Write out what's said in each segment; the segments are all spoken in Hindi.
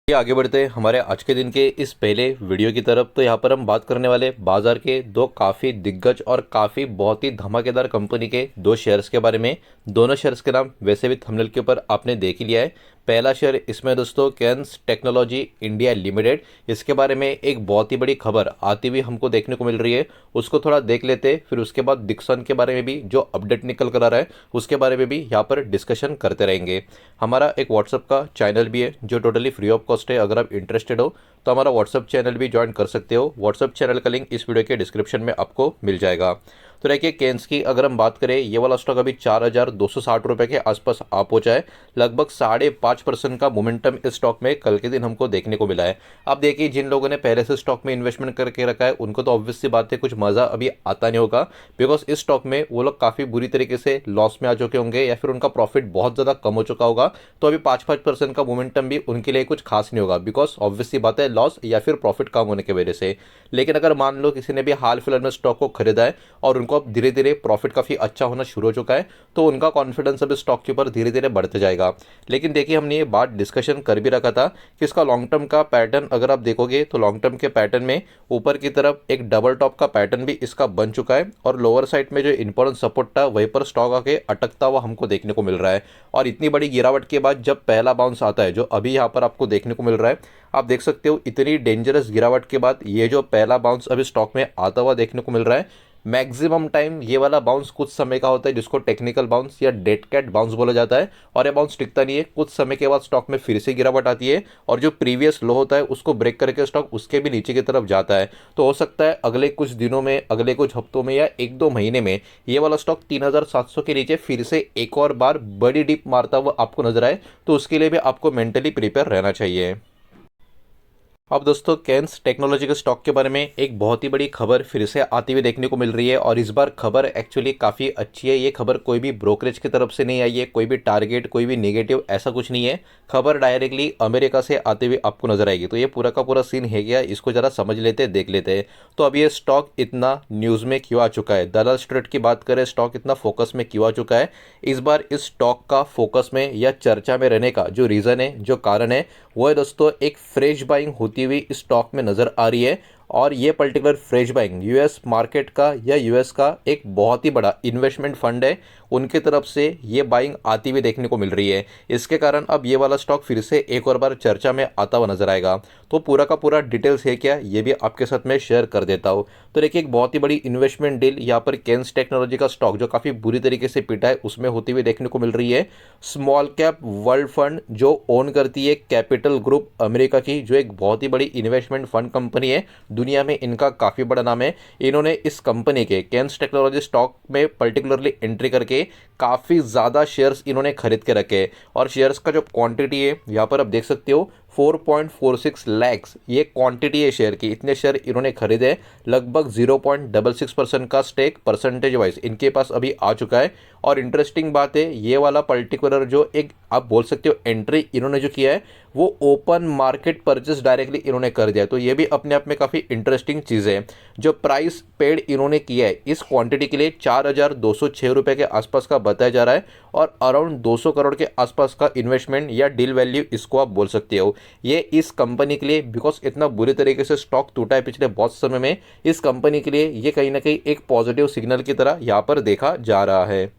ये आगे बढ़ते हैं हमारे आज के दिन के इस पहले वीडियो की तरफ। तो यहाँ पर हम बात करने वाले बाजार के दो काफ़ी दिग्गज और काफ़ी बहुत ही धमाकेदार कंपनी के दो शेयर्स के बारे में। दोनों शेयर्स के नाम वैसे भी थंबनेल के ऊपर आपने देख ही लिया है। पहला शेयर इसमें दोस्तों कैन्स टेक्नोलॉजी इंडिया लिमिटेड, इसके बारे में एक बहुत ही बड़ी खबर आती हुई हमको देखने को मिल रही है, उसको थोड़ा देख लेते। फिर उसके बाद डिक्सन के बारे में भी जो अपडेट निकल कर आ रहा है उसके बारे में भी यहाँ पर डिस्कशन करते रहेंगे। हमारा एक व्हाट्सअप का चैनल भी है जो टोटली फ्री ऑफ कॉस्ट है। अगर आप इंटरेस्टेड हो तो हमारा व्हाट्सअप चैनल भी ज्वाइन कर सकते हो। व्हाट्सअप चैनल का लिंक इस वीडियो के डिस्क्रिप्शन में आपको मिल जाएगा। तो देखिए कैन्स की अगर हम बात करें, ये वाला स्टॉक अभी 4,260 रुपये के आसपास आ पहुंचा है। लगभग 5.5% का मोमेंटम इस स्टॉक में कल के दिन हमको देखने को मिला है। अब देखिए जिन लोगों ने पहले से स्टॉक में इन्वेस्टमेंट करके रखा है उनको तो ऑब्वियस सी बात है कुछ मज़ा अभी आता नहीं होगा, बिकॉज इस स्टॉक में वो लोग काफ़ी बुरी तरीके से लॉस में आ चुके होंगे या फिर उनका प्रॉफिट बहुत ज़्यादा कम हो चुका होगा। तो अभी 5-5% का मोमेंटम भी उनके लिए कुछ खास नहीं होगा, बिकॉज ऑब्वियस सी बात है लॉस या फिर प्रॉफिट कम होने की वजह से। लेकिन अगर मान लो किसी ने भी हाल फिलहाल में स्टॉक को खरीदा है और उनको अब धीरे धीरे प्रॉफिट काफ़ी अच्छा होना शुरू हो चुका है, तो उनका कॉन्फिडेंस अब स्टॉक के ऊपर धीरे धीरे बढ़ते जाएगा। लेकिन देखिए हमने ये बात डिस्कशन कर भी रखा था कि इसका लॉन्ग टर्म का पैटर्न अगर आप देखोगे तो लॉन्ग टर्म के पैटर्न में ऊपर की तरफ एक डबल टॉप का पैटर्न भी इसका बन चुका है और लोअर साइड में जो इंपॉर्टेंट सपोर्ट था वहीं पर स्टॉक आके अटकता हुआ हमको देखने को मिल रहा है। और इतनी बड़ी गिरावट के बाद जब पहला बाउंस आता है जो अभी यहाँ पर आपको देखने को मिल रहा है, आप देख सकते हो इतनी डेंजरस गिरावट के बाद ये जो पहला बाउंस अभी स्टॉक में आता हुआ देखने को मिल रहा है, मैक्सिमम टाइम ये वाला बाउंस कुछ समय का होता है जिसको टेक्निकल बाउंस या डेड कैट बाउंस बोला जाता है। और ये बाउंस टिकता नहीं है, कुछ समय के बाद स्टॉक में फिर से गिरावट आती है और जो प्रीवियस लो होता है उसको ब्रेक करके स्टॉक उसके भी नीचे की तरफ जाता है। तो हो सकता है अगले कुछ दिनों में, अगले कुछ हफ्तों में या 1-2 महीने में ये वाला स्टॉक 3,700 के नीचे फिर से एक और बार बड़ी डिप मारता हुआ आपको नजर आए, तो उसके लिए भी आपको मेंटली प्रिपेयर रहना चाहिए। अब दोस्तों कैन्स टेक्नोलॉजी के स्टॉक के बारे में एक बहुत ही बड़ी खबर फिर से आती हुई देखने को मिल रही है और इस बार खबर एक्चुअली काफ़ी अच्छी है। ये खबर कोई भी ब्रोकरेज की तरफ से नहीं आई है, कोई भी टारगेट, कोई भी नेगेटिव ऐसा कुछ नहीं है। खबर डायरेक्टली अमेरिका से आते हुए आपको नजर आएगी। तो ये पूरा का पूरा सीन है क्या, इसको ज़रा समझ लेते देख लेते हैं। तो अब ये स्टॉक इतना न्यूज़ में क्यों आ चुका है, दलाल स्ट्रीट की बात करें, स्टॉक इतना फोकस में क्यों आ चुका है। इस बार इस स्टॉक का फोकस में या चर्चा में रहने का जो रीज़न है, जो कारण है, वो है दोस्तों एक फ्रेश बाइंग होती हुई इस स्टॉक में नज़र आ रही है। और ये particular fresh buying US market का या यूएस का एक बहुत ही बड़ा इन्वेस्टमेंट फंड है, उनके तरफ से ये बाइंग आती हुई देखने को मिल रही है। इसके कारण अब ये वाला स्टॉक फिर से एक और बार चर्चा में आता हुआ नजर आएगा। तो पूरा का पूरा डिटेल्स है क्या, ये भी आपके साथ में शेयर कर देता हूँ। तो देखिए एक बहुत ही बड़ी इन्वेस्टमेंट डील यहाँ पर कैन्स टेक्नोलॉजी का स्टॉक जो काफ़ी बुरी तरीके से पिटा है उसमें होती हुई देखने को मिल रही है। स्मॉल कैप वर्ल्ड फंड जो ओन करती है कैपिटल ग्रुप अमेरिका की, जो एक बहुत ही बड़ी इन्वेस्टमेंट फंड कंपनी है, दुनिया में इनका काफ़ी बड़ा नाम है। इन्होंने इस कंपनी के कैन्स टेक्नोलॉजी स्टॉक में पर्टिकुलरली एंट्री करके काफ़ी ज़्यादा शेयर्स इन्होंने खरीद के रखे। और शेयर्स का जो क्वांटिटी है यहाँ पर आप देख सकते हो 4.46 लैक्स ये क्वांटिटी है शेयर की, इतने शेयर इन्होंने खरीदे। लगभग 0.66% का स्टेक परसेंटेज वाइज इनके पास अभी आ चुका है। और इंटरेस्टिंग बात है, ये वाला पर्टिकुलर जो एक आप बोल सकते हो एंट्री इन्होंने जो किया है वो ओपन मार्केट परचेस डायरेक्टली इन्होंने कर दिया। तो ये भी अपने आप में काफ़ी इंटरेस्टिंग चीज़ है। जो प्राइस पेड इन्होंने किया है इस क्वांटिटी के लिए 4,206 रुपये के आसपास का बताया जा रहा है और अराउंड 200 करोड़ के आसपास का इन्वेस्टमेंट या डील वैल्यू इसको आप बोल सकते हो। ये इस कंपनी के लिए, बिकॉज इतना बुरी तरीके से स्टॉक टूटा है पिछले बहुत समय में, इस कंपनी के लिए ये कहीं ना कहीं एक पॉजिटिव सिग्नल की तरह यहाँ पर देखा जा रहा है।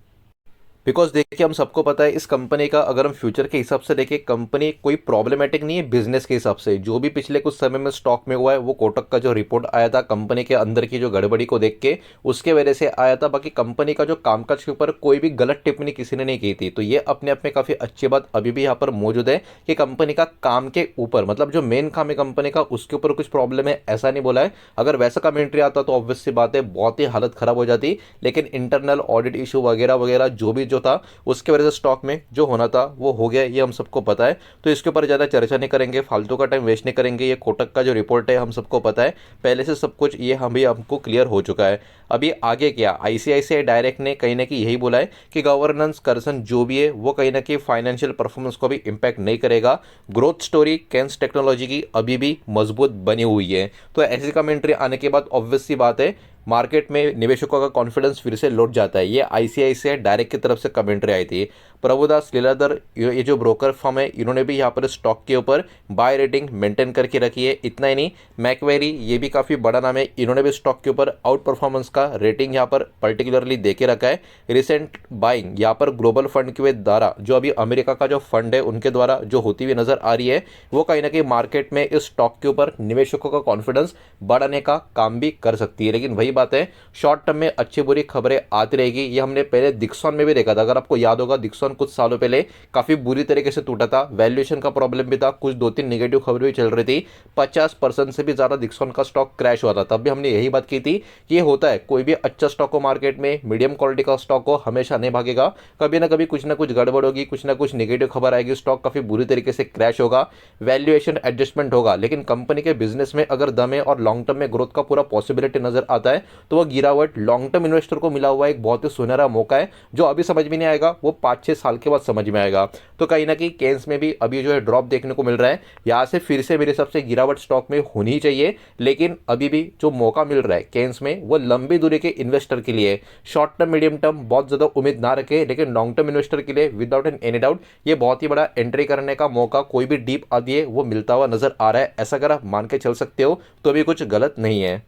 बिकॉज देखिए हम सबको पता है इस कंपनी का, अगर हम फ्यूचर के हिसाब से देखें, कंपनी कोई प्रॉब्लमेटिक नहीं है बिजनेस के हिसाब से। जो भी पिछले कुछ समय में स्टॉक में हुआ है वो कोटक का जो रिपोर्ट आया था कंपनी के अंदर की जो गड़बड़ी को देख के, उसके वजह से आया था। बाकी कंपनी का जो कामकाज के ऊपर कोई भी गलत टिप्पणी किसी ने नहीं की थी। तो ये अपने आप में काफ़ी अच्छी बात अभी भी यहाँ पर मौजूद है कि कंपनी का काम के ऊपर, मतलब जो मेन काम है कंपनी का, उसके ऊपर कुछ प्रॉब्लम है ऐसा नहीं बोला है। अगर वैसा कमेंट्री आता तो ऑब्वियस सी बात है बहुत ही हालत खराब हो जाती। लेकिन इंटरनल ऑडिट इशू वगैरह वगैरह जो था उसके वजह से स्टॉक में जो होना था वो हो गया, ये हम सबको पता है। तो इसके ऊपर ज़्यादा चर्चा नहीं करेंगे, फालतू का टाइम वेस्ट नहीं करेंगे। ये कोटक का जो रिपोर्ट है हम सबको पता है पहले से सब कुछ, ये हम भी हमको क्लियर हो चुका है। अभी आगे क्या, आईसीआईसीआई डायरेक्ट ने कहीं ना कहीं यही बोला है कि गवर्नेंस कंसर्न जो भी है वो कहीं ना कहीं फाइनेंशियल परफॉर्मेंस को भी इम्पैक्ट नहीं करेगा। ग्रोथ स्टोरी कैन्स टेक्नोलॉजी की अभी भी मजबूत बनी हुई है। तो ऐसी कमेंट्री आने के बाद ऑब्वियस सी बात है मार्केट में निवेशकों का कॉन्फिडेंस फिर से लौट जाता है। ये आईसीआईसीआई डायरेक्ट की तरफ से कमेंट्री आई थी। प्रभुदास लीलाधर ये जो ब्रोकर फर्म है इन्होंने भी यहाँ पर स्टॉक के ऊपर बाय रेटिंग मेंटेन करके रखी है। इतना ही नहीं, मैक्वेरी ये भी काफ़ी बड़ा नाम है, इन्होंने भी स्टॉक के ऊपर आउट परफॉर्मेंस का रेटिंग यहाँ पर पर्टिकुलरली दे के रखा है। रिसेंट बाइंग यहाँ पर ग्लोबल फंड के द्वारा, जो अभी अमेरिका का जो फंड है उनके द्वारा जो होती हुई नजर आ रही है, वो कहीं ना कहीं मार्केट में इस स्टॉक के ऊपर निवेशकों का कॉन्फिडेंस बढ़ाने का काम भी कर सकती है। लेकिन वही बात है, शॉर्ट टर्म में अच्छी बुरी खबरें आती रहेगी। ये हमने पहले डिक्सन में भी देखा था, अगर आपको याद होगा डिक्सन कुछ सालों पहले काफी बुरी तरीके से टूटा था, वैल्यूएशन का प्रॉब्लम भी था, कुछ 2-3 नेगेटिव खबरें भी चल रही थी, 50% से भी ज्यादा डिक्सन का स्टॉक क्रैश हुआ था। तब भी हमने यही बात की थी कि ये होता है, कोई भी अच्छा स्टॉक हो मार्केट में, मीडियम क्वालिटी का स्टॉक हो, हमेशा नहीं भागेगा, कभी ना कभी कुछ ना कुछ गड़बड़ होगी, कुछ ना कुछ नेगेटिव खबर आएगी, स्टॉक काफी बुरी तरीके से क्रैश होगा, वैल्यूएशन एडजस्टमेंट होगा। लेकिन कंपनी के बिजनेस में अगर दम है और लॉन्ग टर्म में ग्रोथ का पूरा पॉसिबिलिटी नजर आता है, तो वो गिरावट लॉन्ग टर्म इन्वेस्टर को मिला हुआ एक बहुत ही सुनहरा मौका है, जो अभी समझ में नहीं आएगा, वो 5-6 साल के बाद समझ में आएगा। तो कहीं ना कहीं केन्स में भी अभी जो है ड्रॉप देखने को मिल रहा है, यहां से फिर से मेरे हिसाब से गिरावट स्टॉक में होनी ही चाहिए। लेकिन अभी भी जो मौका मिल रहा है केन्स में, वो लंबी दूरी के इन्वेस्टर के लिए, शॉर्ट टर्म मीडियम टर्म बहुत ज्यादा उम्मीद ना रखे, लेकिन लॉन्ग टर्म इन्वेस्टर के लिए विदाउट एनी डाउट ये बहुत ही बड़ा एंट्री करने का मौका कोई भी डीप आदि है वो मिलता हुआ नजर आ रहा है। ऐसा अगर आप मान के चल सकते हो तो भी कुछ गलत नहीं है।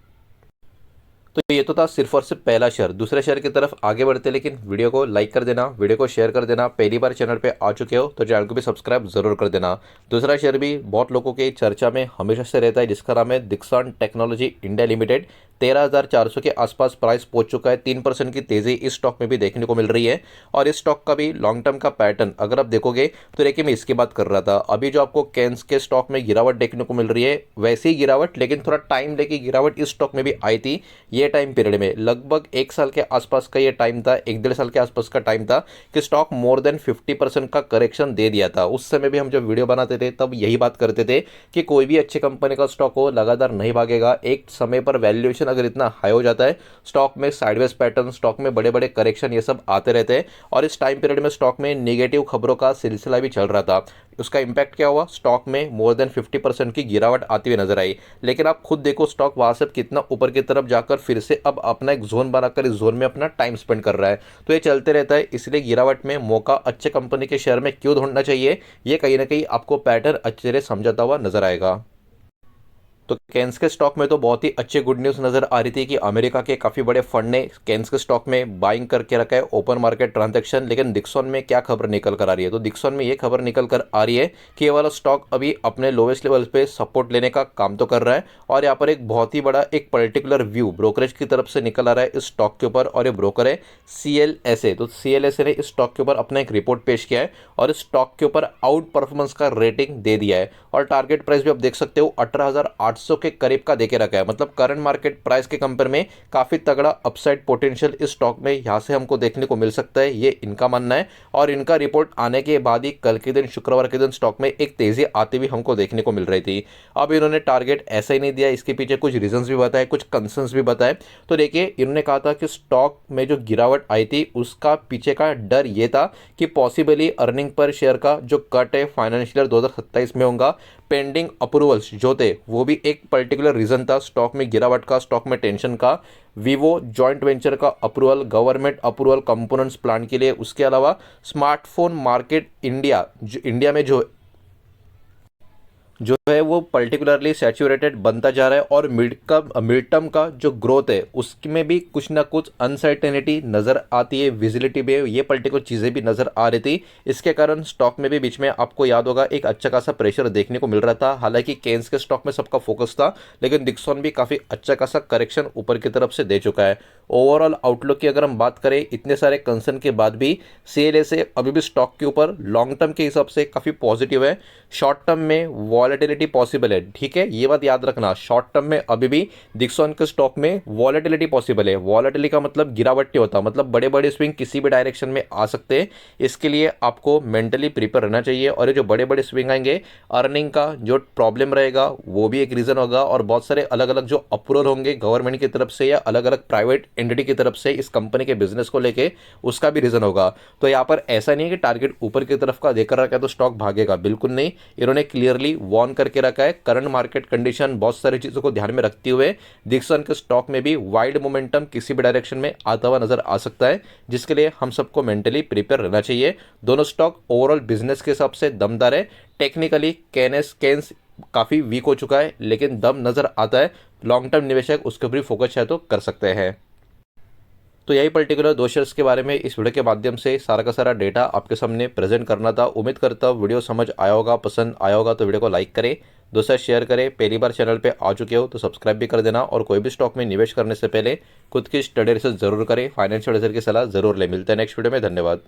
तो ये तो था सिर्फ और सिर्फ पहला शेयर। दूसरे शेयर की तरफ आगे बढ़ते, लेकिन वीडियो को लाइक कर देना, वीडियो को शेयर कर देना। पहली बार चैनल पे आ चुके हो तो चैनल को भी सब्सक्राइब जरूर कर देना। दूसरा शेयर भी बहुत लोगों के चर्चा में हमेशा से रहता है, जिसका नाम है दिक्सन टेक्नोलॉजी इंडिया लिमिटेड। 13,400 के आसपास प्राइस पहुंच चुका है। 3% की तेजी इस स्टॉक में भी देखने को मिल रही है। और इस स्टॉक का भी लॉन्ग टर्म का पैटर्न अगर आप देखोगे तो देखिए, मैं इसकी बात कर रहा था, अभी जो आपको केन्स के स्टॉक में गिरावट देखने को मिल रही है, वैसी गिरावट, लेकिन थोड़ा टाइम लेके गिरावट इस स्टॉक में भी आई थी। ये टाइम पीरियड में लगभग 1 साल के आसपास का ये टाइम था, 1-1.5 साल के आसपास का टाइम था कि स्टॉक मोर देन 50% का करेक्शन दे दिया था। उस समय भी हम जब वीडियो बनाते थे तब यही बात करते थे कि कोई भी अच्छी कंपनी का स्टॉक हो लगातार नहीं भागेगा। एक समय पर वैल्यूएशन अगर इतना हाई हो जाता है, स्टॉक में साइडवेज पैटर्न, स्टॉक में बड़े बड़े करेक्शन, ये सब आते रहते हैं। और इस टाइम पीरियड में स्टॉक में नेगेटिव खबरों का सिलसिला भी चल रहा था। उसका इंपैक्ट क्या हुआ, स्टॉक में मोर देन 50% की गिरावट आती हुई नजर आई। लेकिन आप खुद देखो स्टॉक वहां से कितना ऊपर की तरफ जाकर फिर से अब अपना एक जोन बनाकर इस जोन में अपना टाइम स्पेंड कर रहा है। तो ये चलते रहता है, इसलिए गिरावट में मौका अच्छे कंपनी के शेयर में क्यों ढूंढना चाहिए, ये कहीं ना कहीं आपको पैटर्न अच्छे से समझाता हुआ नजर आएगा। तो केन्स के स्टॉक में तो बहुत ही अच्छी गुड न्यूज़ नज़र आ रही थी कि अमेरिका के काफ़ी बड़े फंड ने केन्स के स्टॉक में बाइंग करके रखा है, ओपन मार्केट ट्रांजैक्शन। लेकिन डिक्सन में क्या खबर निकल कर आ रही है, तो डिक्सन में ये खबर निकल कर आ रही है कि ये वाला स्टॉक अभी अपने लोवेस्ट लेवल पे सपोर्ट लेने का काम तो कर रहा है। और यहाँ पर एक बहुत ही बड़ा एक पर्टिकुलर व्यू ब्रोकरेज की तरफ से निकल आ रहा है इस स्टॉक के ऊपर, और ये ब्रोकर है CLSA। तो CLSA ने इस स्टॉक के ऊपर अपना एक रिपोर्ट पेश किया है और इस स्टॉक के ऊपर आउट परफॉर्मेंस का रेटिंग दे दिया है। और टारगेट प्राइस भी आप देख सकते हो 18,800 के करीब का देके रखा है। मतलब करंट मार्केट प्राइस के कंपेयर में काफी तगड़ा अपसाइड पोटेंशियल इस स्टॉक में यहां से हमको देखने को मिल सकता है, ये इनका मानना है। और इनका रिपोर्ट आने के बाद ही कल के दिन, शुक्रवार के दिन, स्टॉक में एक तेजी आती हुई हमको देखने को मिल रही थी। अब इन्होंने टारगेट ऐसा ही नहीं दिया, इसके पीछे कुछ रीजंस भी बताए, कुछ कंसर्न्स भी बताए। तो देखिए, इन्होंने कहा था कि स्टॉक में जो गिरावट आई थी उसका पीछे का डर ये था कि पॉसिबली अर्निंग पर शेयर का जो कट है फाइनेंशियल ईयर 2027 में होगा। पेंडिंग अप्रूवल्स जो थे वो भी एक पर्टिकुलर रीजन था स्टॉक में गिरावट का, स्टॉक में टेंशन का। वीवो जॉइंट वेंचर का approval, government approval components plan के लिए, उसके अलावा स्मार्टफोन मार्केट इंडिया में जो है वो पर्टिकुलरली सैचुरेटेड बनता जा रहा है। और मिड टर्म का जो ग्रोथ है उसमें भी कुछ ना कुछ अनसर्टेनिटी नजर आती है, विजिबिलिटी में ये पर्टिकुलर चीजें भी नजर आ रही थी। इसके कारण स्टॉक में भी बीच में आपको याद होगा एक अच्छा खासा प्रेशर देखने को मिल रहा था। हालांकि केन्स के स्टॉक में सबका फोकस था, लेकिन डिक्सन भी काफी अच्छा खासा करेक्शन ऊपर की तरफ से दे चुका है। ओवरऑल आउटलुक की अगर हम बात करें, इतने सारे कंसर्न के बाद भी CLSA अभी भी स्टॉक के ऊपर लॉन्ग टर्म के हिसाब से काफी पॉजिटिव है। शॉर्ट टर्म में वॉलेटिलिटी पॉसिबल है, ठीक है, ये बात याद रखना। शॉर्ट टर्म में अभी भी डिक्सन के स्टॉक में वॉलेटिलिटी पॉसिबल है। वॉलेटिलिटी का मतलब गिरावट नहीं होता, मतलब बड़े बड़े स्विंग किसी भी डायरेक्शन में आ सकते हैं। इसके लिए आपको मेंटली प्रिपेयर रहना चाहिए। और ये जो बड़े बड़े स्विंग आएंगे, अर्निंग का जो प्रॉब्लम रहेगा वो भी एक रीजन होगा, और बहुत सारे अलग अलग जो अप्रूवल होंगे गवर्नमेंट की तरफ से या अलग अलग प्राइवेट एंटिटी की तरफ से इस कंपनी के बिजनेस को लेके, उसका भी रीजन होगा। तो यहाँ पर ऐसा नहीं है कि टारगेट ऊपर की तरफ का देकर रखा है तो स्टॉक भागेगा, बिल्कुल नहीं। इन्होंने क्लियरली वार्न कर करके रखा है। करंट मार्केट कंडीशन बहुत सारी चीज़ों को ध्यान में रखते हुए डिक्सन के स्टॉक में भी वाइड मोमेंटम किसी भी डायरेक्शन में आता हुआ नजर आ सकता है, जिसके लिए हम सबको मेंटली प्रिपेयर रहना चाहिए। दोनों स्टॉक ओवरऑल बिजनेस के हिसाब से दमदार है। टेक्निकली केन्स काफ़ी वीक हो चुका है, लेकिन दम नज़र आता है। लॉन्ग टर्म निवेशक उसके ऊपर फोकस चाहे तो कर सकते हैं। तो यही पर्टिकुलर दो शेयर्स के बारे में इस वीडियो के माध्यम से सारा का सारा डेटा आपके सामने प्रेजेंट करना था। उम्मीद करता हूँ वीडियो समझ आया होगा, पसंद आया होगा। तो वीडियो को लाइक करें, दोस्तों शेयर करें। पहली बार चैनल पे आ चुके हो तो सब्सक्राइब भी कर देना, और कोई भी स्टॉक में निवेश करने से पहले खुद की स्टडी रिसर्च जरूर करें, फाइनेंशियल एडवाइजर की सलाह जरूर ले। मिलते हैं नेक्स्ट वीडियो में, धन्यवाद।